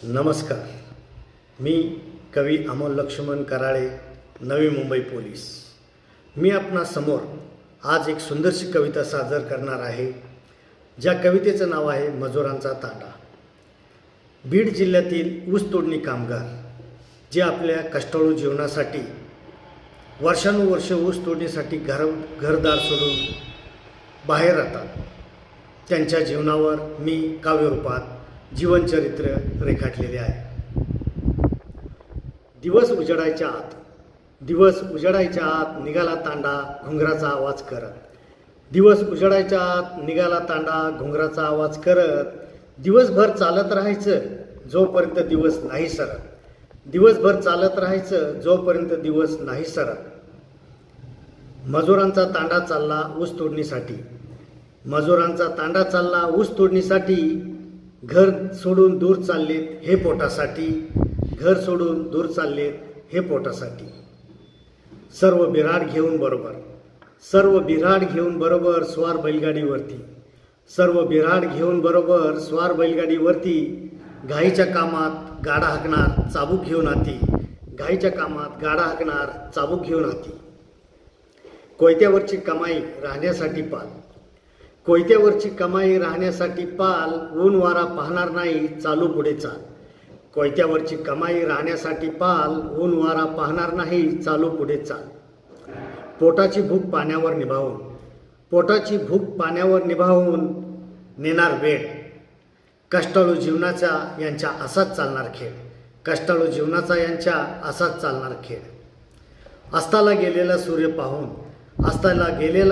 नमस्कार. मी कवी अमोल लक्ष्मण कराळे, नवी मुंबई पोलीस. मी आपणासमोर आज एक सुंदरशी कविता सादर करणार आहे, ज्या कवितेचं नाव आहे मजुरांचा तांडा. बीड जिल्ह्यातील ऊस तोडणी कामगार जे आपल्या कष्टाळू जीवनासाठी वर्षानुवर्ष ऊस तोडणीसाठी घरदार सोडून बाहेर राहतात, त्यांच्या जीवनावर मी काव्यरूपात जीवनचरित्र रेखाटलेले आहे. दिवस उजडायच्या आत निघाला तांडा घुंगराचा आवाज करत. दिवस उजडायच्या आत निघाला तांडा घुंगराचा आवाज करत. दिवसभर चालत राहायचं जोपर्यंत दिवस नाही सरत. दिवसभर चालत राहायचं जोपर्यंत दिवस नाही सरत. मजुरांचा तांडा चालला ऊस तोडणीसाठी. मजुरांचा तांडा चालला ऊस तोडणीसाठी. घर सोडून दूर चाललेत हे पोटासाठी. घर सोडून दूर चाललेत हे पोटासाठी. सर्व बिऱ्हाड घेऊन बरोबर स्वार बैलगाडीवरती. सर्व बिऱ्हाड घेऊन बरोबर स्वार बैलगाडीवरती. घाईच्या कामात गाडा हाकणार चाबूक घेऊन हाती. घाईच्या कामात गाडा हाकणार चाबूक घेऊन हाती. कोयत्यावरची कमाई राहण्यासाठी पाल. कोयत्यावरची कमाई राहण्यासाठी पाल. ऊन वारा पाहणार नाही चालू पुढे चाल. कोयत्यावरची कमाई राहण्यासाठी पाल. ऊन वारा पाहणार नाही चालू पुढे चाल. पोटाची भूक पाण्यावर निभावून नेणार वेळ. कष्टाळू जीवनाचा यांच्या असाच चालणार खेळ. कष्टाळू जीवनाचा यांच्या असाच चालणार खेळ. अस्ताला गेलेला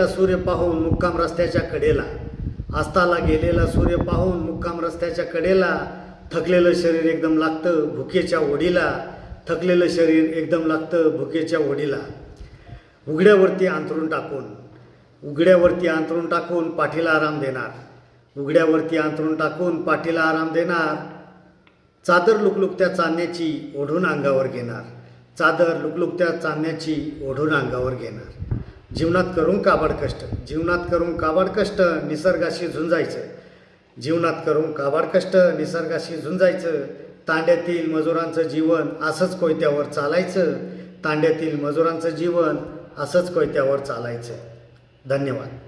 सूर्य पाहून मुक्काम रस्त्याच्या कडेला. अस्ताला गेलेला सूर्य पाहून मुक्काम रस्त्याच्या कडेला. थकलेलं शरीर एकदम लागतं भुकेच्या ओढीला. थकलेलं शरीर एकदम लागतं भुकेच्या ओढीला. उघड्यावरती अंथरूण टाकून पाठीला आराम देणार. उघड्यावरती अंथरूण टाकून पाठीला आराम देणार. चादर लुकलुकत्या चांदण्याची ओढून अंगावर घेणार. चादर लुकलुकत्या चांदण्याची ओढून अंगावर घेणार. जीवनात करून काबाड कष्ट निसर्गाशी झुंजायचं. जीवनात करून काबाड कष्ट निसर्गाशी झुंजायचं. तांड्यातील मजुरांचं जीवन असंच कोयत्यावर चालायचं. तांड्यातील मजुरांचं जीवन असंच कोयत्यावर चालायचं. धन्यवाद.